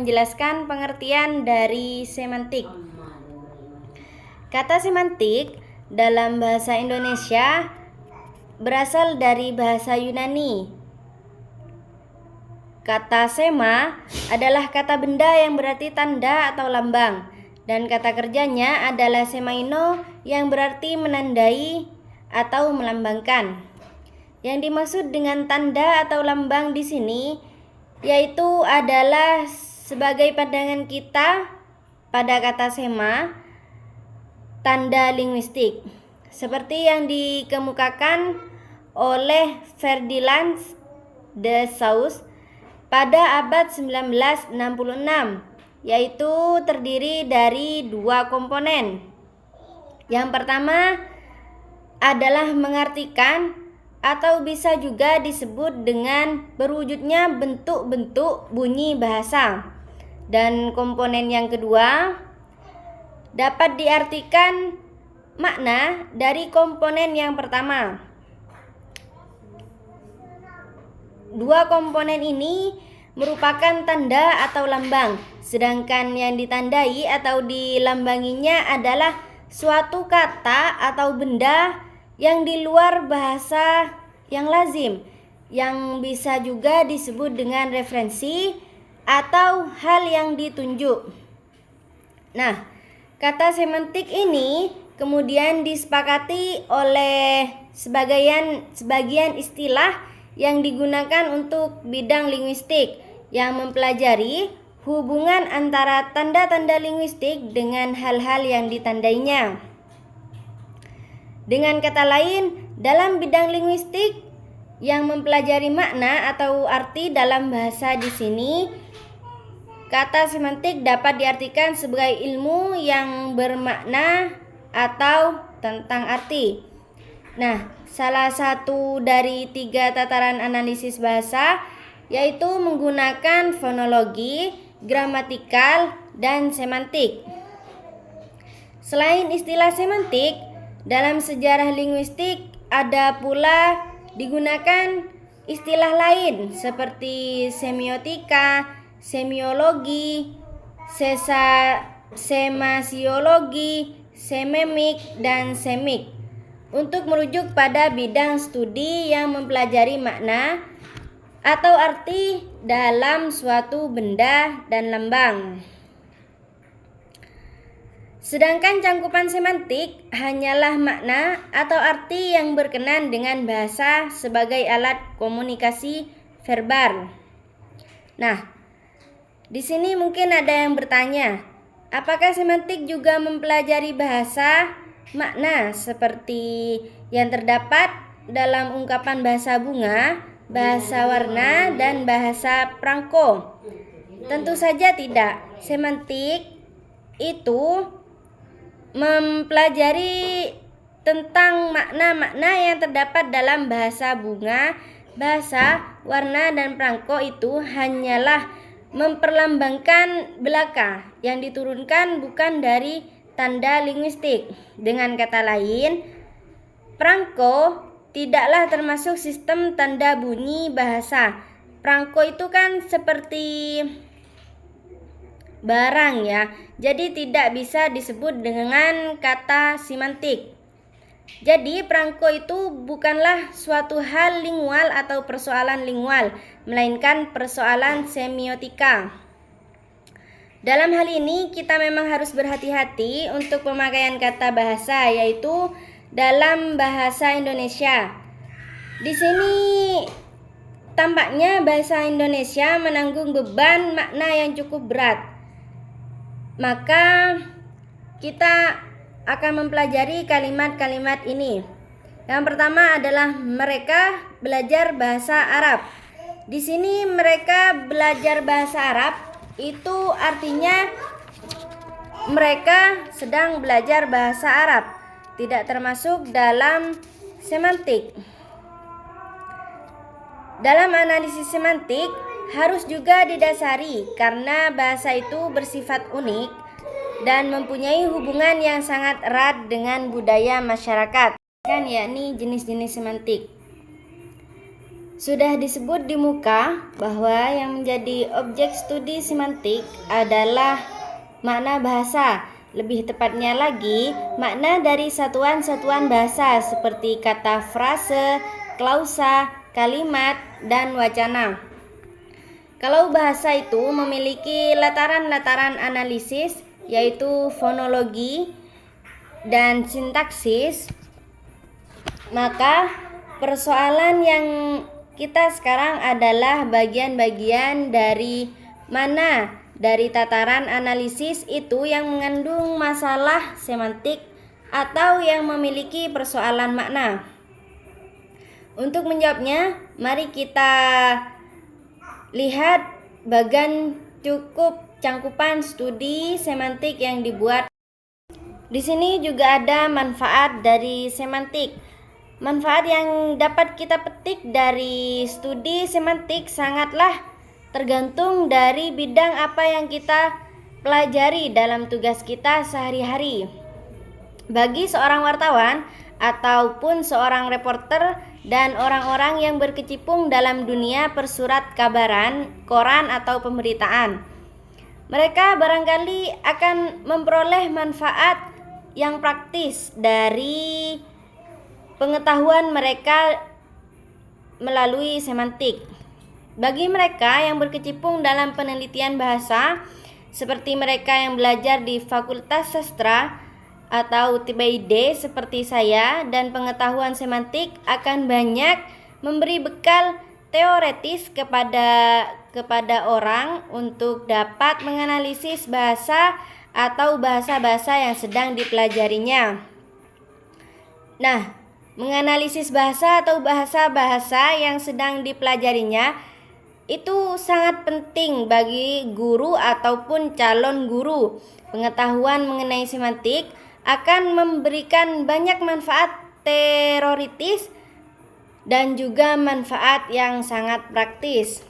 menjelaskan pengertian dari semantik. Kata semantik dalam bahasa Indonesia berasal dari bahasa Yunani. Kata sema adalah kata benda yang berarti tanda atau lambang, dan kata kerjanya adalah semaino yang berarti menandai atau melambangkan. Yang dimaksud dengan tanda atau lambang di sini yaitu adalah sebagai pandangan kita pada kata sema, tanda linguistik, seperti yang dikemukakan oleh Ferdinand de Saussure pada abad 1966, yaitu terdiri dari dua komponen. Yang pertama adalah mengartikan atau bisa juga disebut dengan berwujudnya bentuk-bentuk bunyi bahasa. Dan komponen yang kedua dapat diartikan makna dari komponen yang pertama. Dua komponen ini merupakan tanda atau lambang, sedangkan yang ditandai atau dilambanginya adalah suatu kata atau benda yang di luar bahasa yang lazim, yang bisa juga disebut dengan referensi atau hal yang ditunjuk. Nah, kata semantik ini kemudian disepakati oleh sebagian istilah yang digunakan untuk bidang linguistik yang mempelajari hubungan antara tanda-tanda linguistik dengan hal-hal yang ditandainya. Dengan kata lain, dalam bidang linguistik yang mempelajari makna atau arti dalam bahasa di sini, kata semantik dapat diartikan sebagai ilmu yang bermakna atau tentang arti. Nah, salah satu dari 3 tataran analisis bahasa yaitu menggunakan fonologi, gramatikal, dan semantik. Selain istilah semantik, dalam sejarah linguistik ada pula digunakan istilah lain seperti semiotika, semiologi, semasiologi, sememik, dan semik untuk merujuk pada bidang studi yang mempelajari makna atau arti dalam suatu benda dan lambang. Sedangkan cangkupan semantik hanyalah makna atau arti yang berkenan dengan bahasa sebagai alat komunikasi verbal. Nah, di sini mungkin ada yang bertanya, apakah semantik juga mempelajari bahasa makna seperti yang terdapat dalam ungkapan bahasa bunga, bahasa warna, dan bahasa perangko? Tentu saja tidak. Semantik itu mempelajari tentang makna-makna yang terdapat dalam bahasa bunga, bahasa warna, dan perangko itu hanyalah memperlambangkan belaka yang diturunkan bukan dari tanda linguistik. Dengan kata lain, perangko tidaklah termasuk sistem tanda bunyi bahasa. Perangko itu kan seperti barang ya, jadi tidak bisa disebut dengan kata semantik. Jadi perangko itu bukanlah suatu hal lingual atau persoalan lingual, melainkan persoalan semiotika. Dalam hal ini kita memang harus berhati-hati untuk pemakaian kata bahasa, yaitu dalam bahasa Indonesia. Di sini tampaknya bahasa Indonesia menanggung beban makna yang cukup berat. Maka kita akan mempelajari kalimat-kalimat ini. Yang pertama adalah mereka belajar bahasa Arab. Di sini mereka belajar bahasa Arab itu artinya mereka sedang belajar bahasa Arab, tidak termasuk dalam semantik. Dalam analisis semantik harus juga didasari karena bahasa itu bersifat unik dan mempunyai hubungan yang sangat erat dengan budaya masyarakat, yakni jenis-jenis semantik. Sudah disebut di muka bahwa yang menjadi objek studi semantik adalah makna bahasa. Lebih tepatnya lagi, makna dari satuan-satuan bahasa seperti kata frase, klausa, kalimat, dan wacana. Kalau bahasa itu memiliki lataran-lataran analisis, yaitu fonologi dan sintaksis, maka persoalan yang kita sekarang adalah bagian-bagian dari mana dari tataran analisis itu yang mengandung masalah semantik atau yang memiliki persoalan makna. Untuk menjawabnya, mari kita lihat bagian cukup cangkupan studi semantik yang dibuat. Di sini juga ada manfaat dari semantik. Manfaat yang dapat kita petik dari studi semantik sangatlah tergantung dari bidang apa yang kita pelajari dalam tugas kita sehari-hari. Bagi seorang wartawan ataupun seorang reporter dan orang-orang yang berkecimpung dalam dunia persurat kabaran, koran atau pemberitaan, mereka barangkali akan memperoleh manfaat yang praktis dari pengetahuan mereka melalui semantik. Bagi mereka yang berkecimpung dalam penelitian bahasa, seperti mereka yang belajar di Fakultas Sastra atau TBID seperti saya, dan pengetahuan semantik akan banyak memberi bekal teoretis kepada orang untuk dapat menganalisis bahasa atau bahasa-bahasa yang sedang dipelajarinya. Nah, menganalisis bahasa atau bahasa-bahasa yang sedang dipelajarinya itu sangat penting bagi guru ataupun calon guru. Pengetahuan mengenai semantik akan memberikan banyak manfaat teoritis dan juga manfaat yang sangat praktis.